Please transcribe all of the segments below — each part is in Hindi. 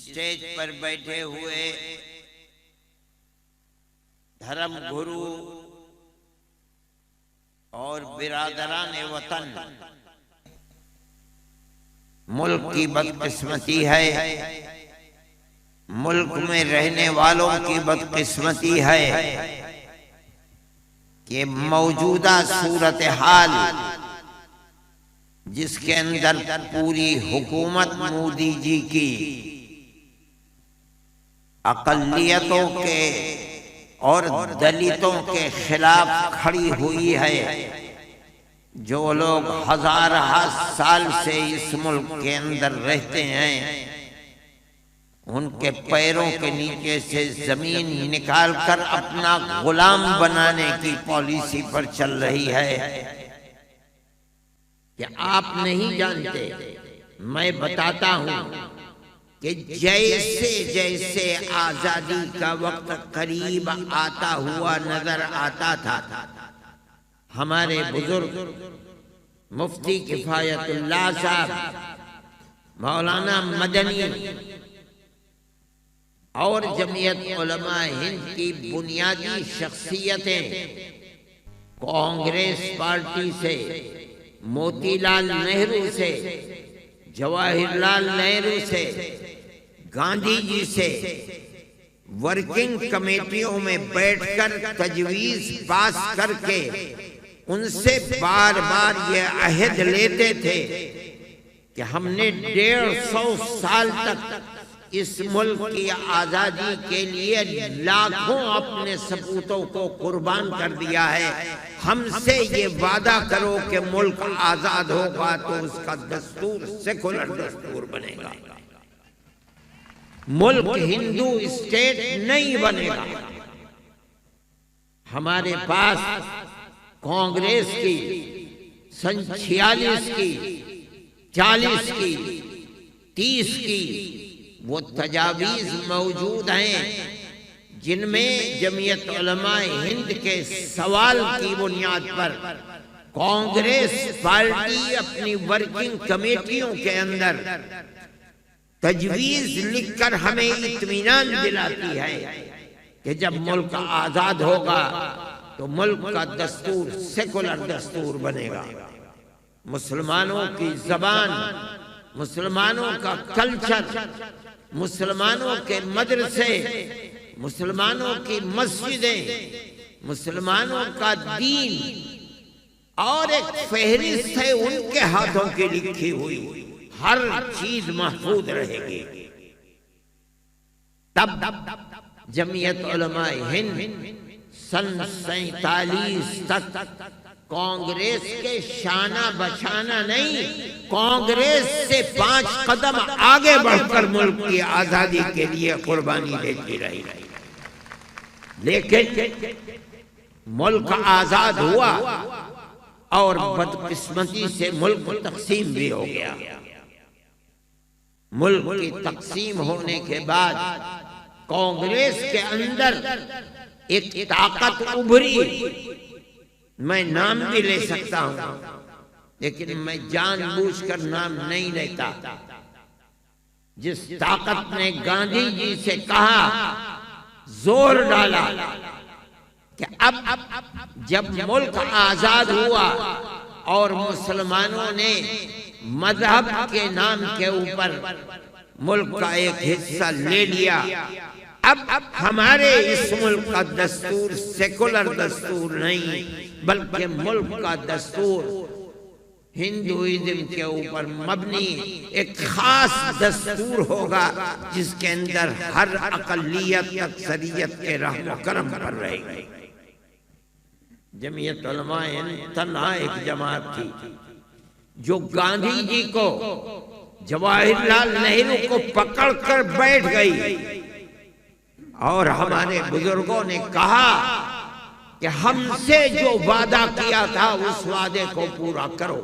स्टेज पर बैठे हुए धर्म गुरु और बिरादरान वतन, मुल्क की बदकिस्मती है, मुल्क में रहने वालों की बदकिस्मती है कि मौजूदा सूरत हाल जिसके अंदर पूरी हुकूमत मोदी जी की अक़लियतों के और दलितों के खिलाफ खड़ी हुई है। जो लोग हजार साल से इस मुल्क के अंदर रहते हैं, उनके पैरों के नीचे से जमीन निकालकर अपना गुलाम बनाने की पॉलिसी पर चल रही है। कि आप नहीं जानते, मैं बताता हूं कि जैसे जैसे आजादी का वक्त करीब आता हुआ नजर आता था, हमारे बुजुर्ग मुफ्ती किफायतुल्लाह साहब, मौलाना मदनी और जमीयत उलमा हिंद की बुनियादी शख्सियतें कांग्रेस पार्टी से, मोतीलाल नेहरू से, जवाहरलाल नेहरू से, गांधी जी से वर्किंग कमेटियों में बैठकर तजवीज पास करके उनसे बार बार ये अहद लेते थे कि हमने 150 साल तक इस मुल्क की आजादी के लिए लाखों अपने सपूतों को कुर्बान कर दिया है। हमसे ये वादा करो कि मुल्क आजाद होगा तो उसका दस्तूर सेकुलर दस्तूर बनेगा, मुल्क हिंदू स्टेट नहीं बनेगा। हमारे पास कांग्रेस की सन 46 की, 40 की, 30 की वो तजावीज मौजूद हैं, जिनमें जमीयत उलमा हिंद के सवाल की बुनियाद पर कांग्रेस पार्टी अपनी वर्किंग कमेटियों के अंदर तजवीज लिखकर हमें इत्मीनान दिलाती है कि जब मुल्क आजाद होगा तो मुल्क का दस्तूर सेकुलर दस्तूर बनेगा। मुसलमानों की जबान, मुसलमानों का कल्चर, मुसलमानों के मदरसे, मुसलमानों की मस्जिदें, मुसलमानों का दीन और एक फहरिस्त है उनके हाथों की लिखी हुई, हर चीज महफूज रहेगी। तब जमीयत उलमा हिंद सन 47 तक कांग्रेस के शाना बछाना नहीं, कांग्रेस से 5 कदम आगे बढ़कर मुल्क की आजादी के लिए कुर्बानी देती रही। लेकिन मुल्क आजाद हुआ और बदकिस्मती से मुल्क तकसीम भी हो गया। मुल्क की तकसीम होने के बाद कांग्रेस के अंदर एक ताकत उभरी, मैं नाम भी ले सकता हूं, लेकिन मैं जानबूझकर नाम नहीं लेता। जिस ताकत ने गांधी जी से कहा, जोर डाला कि अब जब मुल्क आजाद हुआ और मुसलमानों ने मजहब के नाम के ऊपर मुल्क का एक हिस्सा ले लिया, अब हमारे इस मुल्क का दस्तूर सेकुलर दस्तूर नहीं बल्कि मुल्क का दस्तूर हिंदुइज्म के ऊपर मबनी एक खास दस्तूर होगा, जिसके अंदर हर अक़लियत अक्सरियत के रहम करम पर रहेगी। जमीयत उलमा हिंद तन्हा एक जमात थी जो गांधी जी को, जवाहरलाल नेहरू को पकड़कर बैठ गई और हमारे बुजुर्गों ने कहा कि हमसे जो वादा किया था उस वादे को पूरा करो।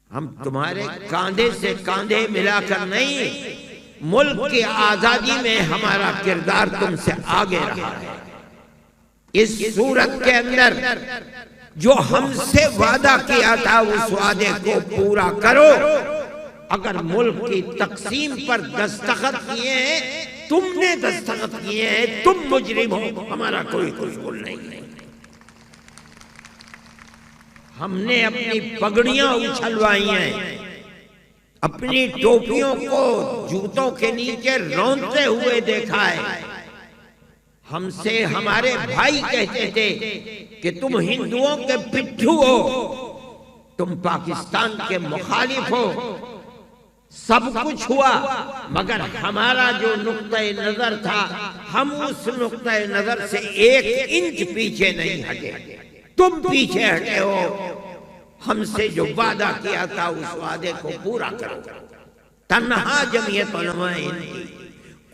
हम तुम्हारे कांधे से कांधे मिलाकर नहीं, मुल्क की आजादी में हमारा किरदार तुमसे आगे रहा है। इस सूरत के अंदर जो हमसे वादा किया था उस वादे को पूरा करो। अगर मुल्क की तकसीम पर दस्तखत किए हैं, तुमने दस्तखत किए हैं, तुम मुजरिम हो, हमारा कोई कसूर नहीं है। हमने अपनी पगड़ियां उछलवाई हैं, अपनी टोपियों को जूतों के नीचे रौंदते हुए देखा है। हमसे हमारे भाई कहते थे कि तुम हिंदुओं के पिट्ठू हो, तुम पाकिस्तान के मुखालिफ हो। सब कुछ हुआ, मगर हमारा जो नुक्ते नजर था, हम उस नुक्ते नजर से 1 इंच पीछे नहीं हटे। तुम पीछे हटे हो। हमसे जो वादा किया था उस वादे को पूरा करो। तन्हा जमीयत उलमाए हिंद की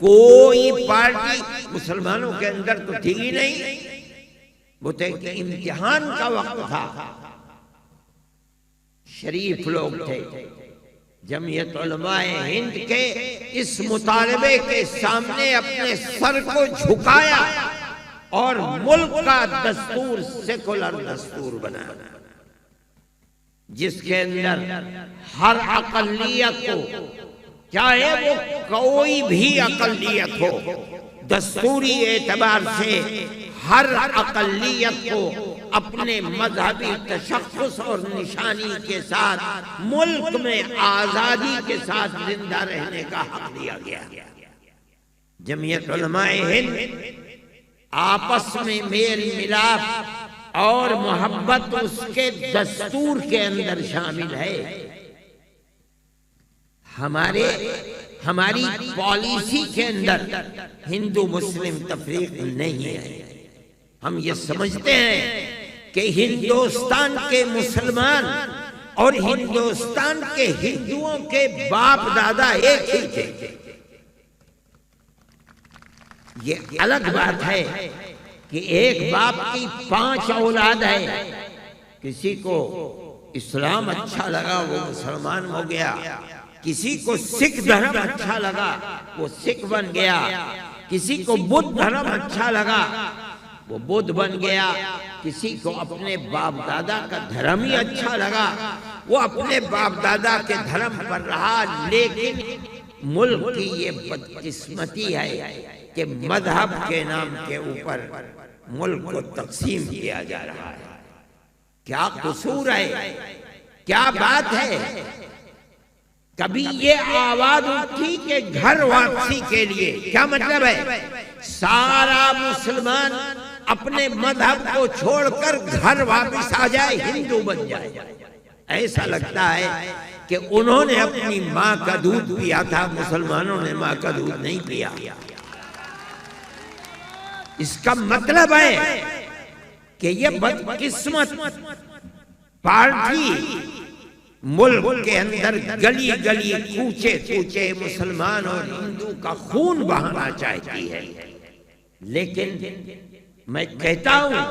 कोई पार्टी मुसलमानों के अंदर तो थी ही नहीं। वो तो कि इम्तिहान का वक्त था, शरीफ लोग थे। जमीयत उलमाए हिंद के इस मुतालबे के सामने अपने सर को झुकाया और मुल्क का दस्तूर सेकुलर दस्तूर बनाया, जिसके अंदर हर अकलियत को, चाहे वो कोई भी अकलियत हो, दस्तूरी एतबार से हर अकलियत को अपने मजहबी तशख्खुस और निशानी के साथ मुल्क में आजादी के साथ जिंदा रहने का हक दिया गया। जमीयत उलमाए हिंद आपस में मेल मिलाप और मोहब्बत उसके दस्तूर के अंदर शामिल है। हमारी पॉलिसी के अंदर हिंदू मुस्लिम तफरीक नहीं है। हम ये समझते हैं कि हिंदुस्तान के मुसलमान और हिंदुस्तान के हिंदुओं के बाप दादा एक ही थे। ये अलग बात है कि एक बाप की 5 औलाद है। किसी को इस्लाम अच्छा लगा वो मुसलमान हो गया, किसी को सिख धर्म अच्छा लगा वो सिख बन गया, किसी को बुद्ध धर्म अच्छा लगा वो बुद्ध बन गया, किसी को अपने बाप दादा का धर्म ही अच्छा लगा वो अपने बाप दादा के धर्म पर रहा। लेकिन मुल्क की ये बदकिस्मती है कि मजहब के नाम के ऊपर मुल्क को तकसीम किया जा रहा है। क्या कसूर है, क्या बात है? कभी ये आवाज उठी कि घर वापसी के लिए, क्या मतलब है? सारा मुसलमान अपने मजहब को छोड़कर घर वापस आ जाए, हिंदू बन जाए। ऐसा लगता है कि उन्होंने अपनी माँ का दूध पिया था, मुसलमानों ने माँ का दूध नहीं पिया। इसका मतलब है कि ये बदकिस्मत पार्टी मुल्क के अंदर गली गली कूचे कूचे मुसलमान और हिंदू का खून बहाना चाहती है। लेकिन मैं कहता हूं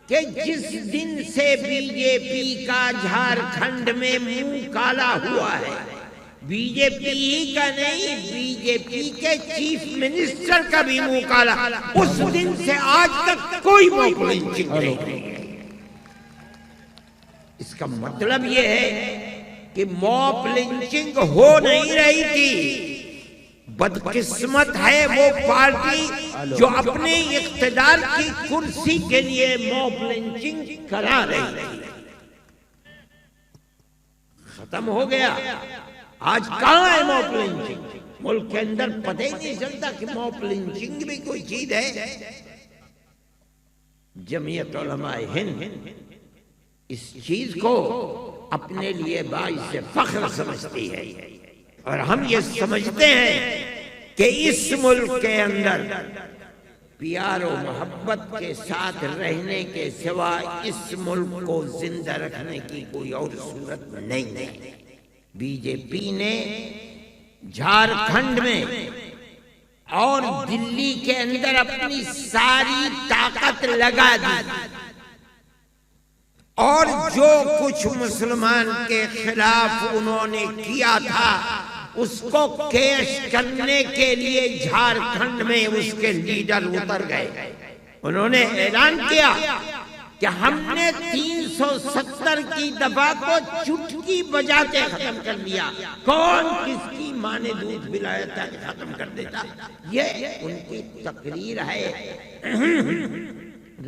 कि जिस दिन से बीजेपी का झारखंड में मुंह काला हुआ है, बीजेपी ही का नहीं, बीजेपी के चीफ मिनिस्टर का भी मुंह काला, उस दिन से आज तक कोई मॉब लिंचिंग नहीं है। इसका मतलब यह है कि मॉब लिंचिंग हो नहीं रही थी। बदकिस्मत है वो पार्टी जो अपने इख्तिदार की कुर्सी के लिए मॉब लिंचिंग करा रही थी। खत्म हो गया। आज कहां है मॉब लिंचिंग? मुल्क के अंदर पता ही नहीं चलता कि मॉब लिंचिंग भी कोई चीज है। जमीयत उलमाए हिंद इस चीज को अपने लिए बाइस से फख्र समझती है और हम ये समझते हैं कि इस मुल्क के अंदर प्यार और मोहब्बत के साथ रहने के सिवा इस मुल्क को जिंदा रखने की कोई और सूरत नहीं है। बीजेपी ने झारखंड में और दिल्ली के अंदर अपनी सारी ताकत लगा दी और जो कुछ मुसलमान के खिलाफ उन्होंने किया था उसको कैश करने के लिए झारखंड में उसके लीडर उतर गए। उन्होंने ऐलान किया कि हमने 370 की दफा को चुटकी बजाते खत्म कर दिया। कौन किसकी माँ ने दूध पिलाया था कि खत्म कर देता। ये उनकी तकरीर है,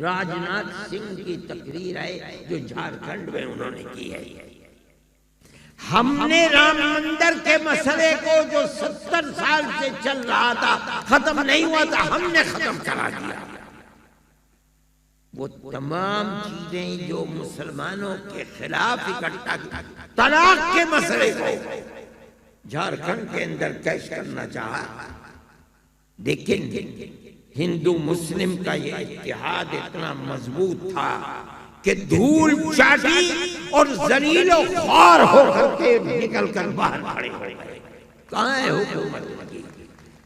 राजनाथ सिंह की तकरीर है जो झारखंड में उन्होंने की है। हमने राम मंदिर के मसले को जो 70 साल से चल रहा था, खत्म नहीं हुआ था, हमने खत्म करा दिया। वो तमाम चीजें जो मुसलमानों के खिलाफ इकट्ठा की, तलाक के मसले को झारखंड के अंदर कैश करना चाहा, लेकिन हिंदू मुस्लिम का ये इत्तेहाद इतना मजबूत था कि धूल चाटी और जलीलो ख्वार होकर के निकल कर बाहर खड़े हो गए। कहाँ है हुकूमत की,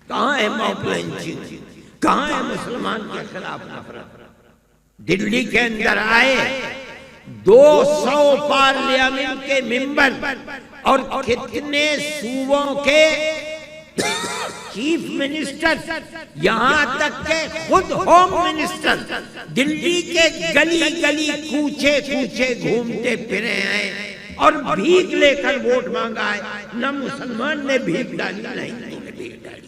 कहाँ है मॉब लिंचिंग, कहाँ है मुसलमान के खिलाफ नफरत। दिल्ली के अंदर आए 200 पार्लियामेंट के मेंबर और कितने सूबों के चीफ मिनिस्टर, यहां तक के खुद होम मिनिस्टर दिल्ली के गली गली कूचे कूचे घूमते फिरे हैं और भीख लेकर वोट मांगा है। न मुसलमान ने भीख डाली, नहीं भीख डाली।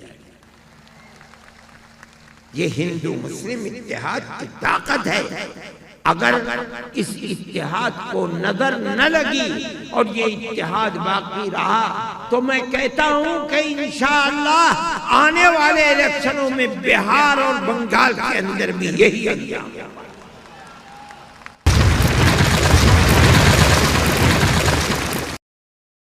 ये हिंदू मुस्लिम इत्तेहाद की ताकत है। अगर इस इत्तेहाद को नजर न लगी और ये इत्तेहाद बाकी रहा तो मैं कहता हूं कि इंशाअल्लाह आने वाले इलेक्शनों में बिहार और बंगाल के अंदर भी यही अंजाम